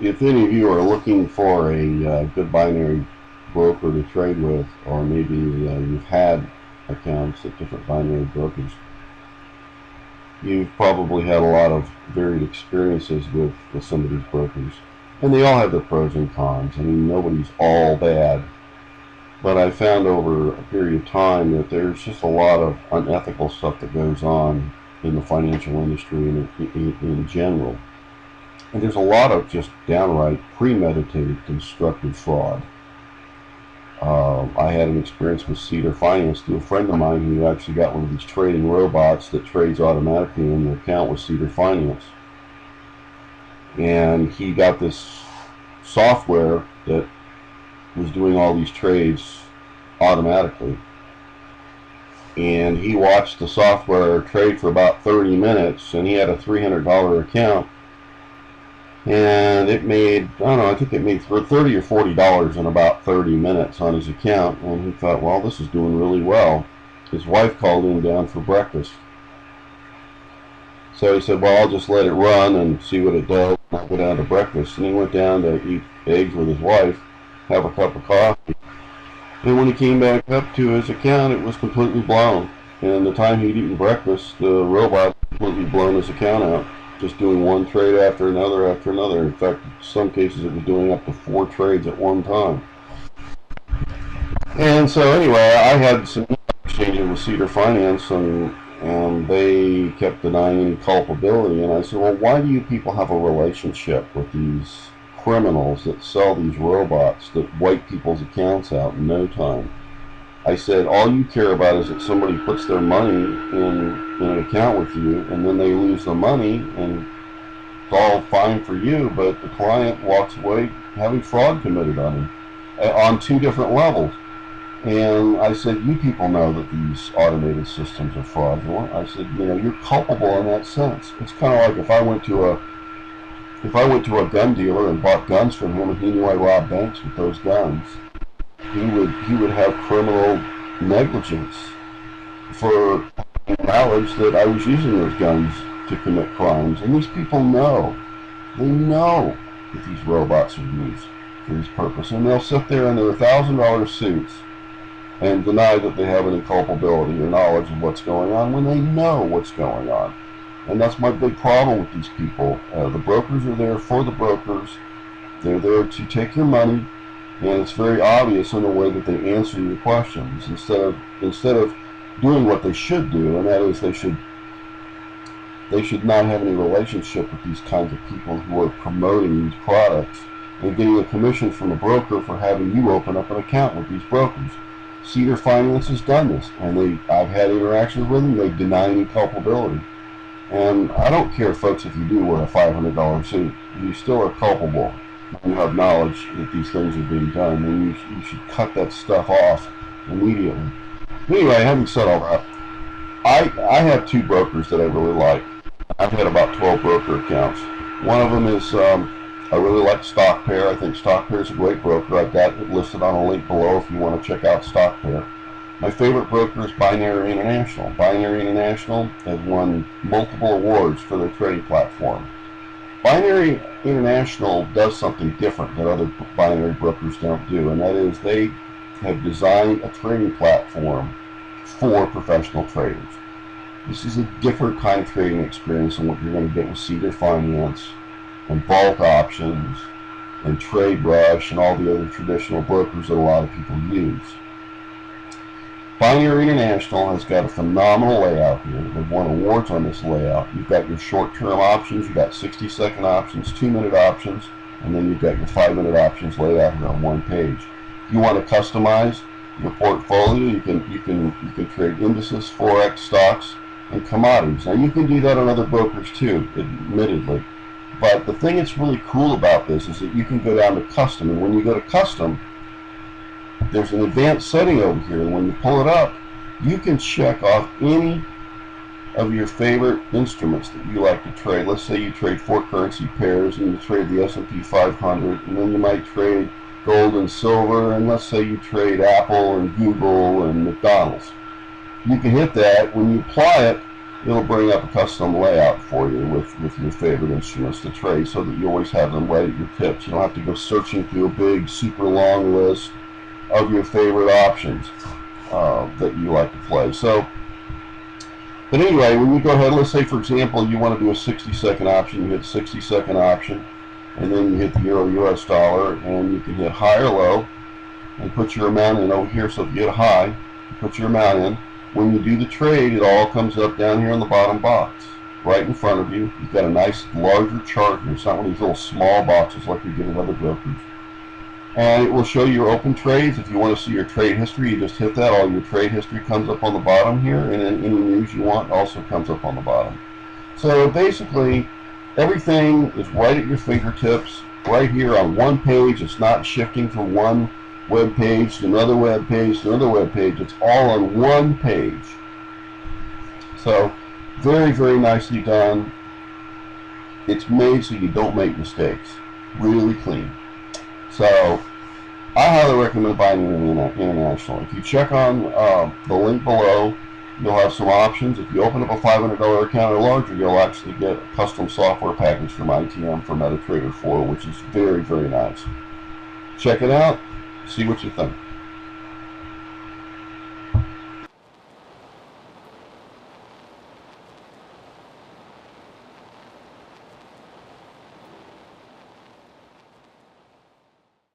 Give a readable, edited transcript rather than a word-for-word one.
if any of you are looking for a good binary broker to trade with, or maybe you've had accounts at different binary brokers, you've probably had a lot of varied experiences with some of these brokers. And they all have their pros and cons. I mean, nobody's all bad. But I found over a period of time that there's just a lot of unethical stuff that goes on in the financial industry and in general. And there's a lot of just downright premeditated, constructed fraud. I had an experience with Cedar Finance through a friend of mine who actually got one of these trading robots that trades automatically in the account with Cedar Finance. And he got this software that was doing all these trades automatically. And he watched the software trade for about 30 minutes, and he had a $300 account. And it made, I don't know, I think it made $30 or $40 in about 30 minutes on his account. And he thought, well, this is doing really well. His wife called him down for breakfast. So he said, well, I'll just let it run and see what it does. And I'll go down to breakfast. And he went down to eat eggs with his wife, have a cup of coffee. And when he came back up to his account, it was completely blown. And the time he'd eaten breakfast, the robot completely blown his account out. Just doing one trade after another after another. In fact, in some cases it was doing up to 4 trades at one time. And so anyway, I had some exchanges with Cedar Finance, and they kept denying any culpability. And I said, well, why do you people have a relationship with these criminals that sell these robots that wipe people's accounts out in no time? I said, all you care about is that somebody puts their money in an account with you, and then they lose the money, and it's all fine for you, but the client walks away having fraud committed on him on 2 different levels. And I said, you people know that these automated systems are fraudulent. I said, you know, you're culpable in that sense. It's kind of like if I went to a gun dealer and bought guns from him, and he knew I robbed banks with those guns, he would have criminal negligence for knowledge that I was using those guns to commit crimes. And these people know. They know that these robots are used for this purpose. And they'll sit there in their $1,000 suits and deny that they have any culpability or knowledge of what's going on when they know what's going on. And that's my big problem with these people. The brokers are there for the brokers. They're there to take your money. And it's very obvious in the way that they answer your questions, instead of doing what they should do, and that is they should not have any relationship with these kinds of people who are promoting these products and getting a commission from a broker for having you open up an account with these brokers. Cedar Finance has done this, and I've had interactions with them. They deny any culpability. And I don't care, folks, if you do wear a $500 suit, you still are culpable. You have knowledge that these things are being done, and you should cut that stuff off immediately. Anyway, having said all that, I have 2 brokers that I really like. I've had about 12 broker accounts. One of them is, I really like StockPair. I think StockPair is a great broker. I've got it listed on a link below if you want to check out StockPair. My favorite broker is Binary International. Binary International has won multiple awards for their trading platform. Binary International does something different that other binary brokers don't do, and that is they have designed a trading platform for professional traders. This is a different kind of trading experience than what you're going to get with Cedar Finance and Vault Options and TradeRush and all the other traditional brokers that a lot of people use. Binary International has got a phenomenal layout here. They've won awards on this layout. You've got your short-term options, you've got 60-second options, 2-minute options, and then you've got your 5-minute options laid out here on one page. If you want to customize your portfolio, you can trade indices, forex, stocks, and commodities. Now you can do that on other brokers too, admittedly. But the thing that's really cool about this is that you can go down to custom, and when you go to custom, there's an advanced setting over here, and when you pull it up, you can check off any of your favorite instruments that you like to trade. Let's say you trade 4 currency pairs, and you trade the S&P 500, and then you might trade gold and silver, and let's say you trade Apple and Google and McDonald's. You can hit that. When you apply it, it'll bring up a custom layout for you with your favorite instruments to trade, so that you always have them right at your tips. You don't have to go searching through a big, super long list of your favorite options that you like to play. So, but anyway, when you go ahead, let's say for example you want to do a 60-second option, you hit 60-second option, and then you hit the Euro US dollar, and you can hit high or low and put your amount in over here. So if you hit high, you put your amount in. When you do the trade, it all comes up down here in the bottom box, right in front of you. You've got a nice larger chart here. It's not one of these little small boxes like you get at other brokers. And it will show your open trades. If you want to see your trade history, you just hit that. All your trade history comes up on the bottom here, and then any news you want also comes up on the bottom. So basically, everything is right at your fingertips, right here on one page. It's not shifting from one web page to another web page to another web page. It's all on one page. So very, very nicely done. It's made so you don't make mistakes. Really clean. So I highly recommend buying it international. If you check on the link below, you'll have some options. If you open up a $500 account or larger, you'll actually get a custom software package from ITM for MetaTrader 4, which is very, very nice. Check it out. See what you think.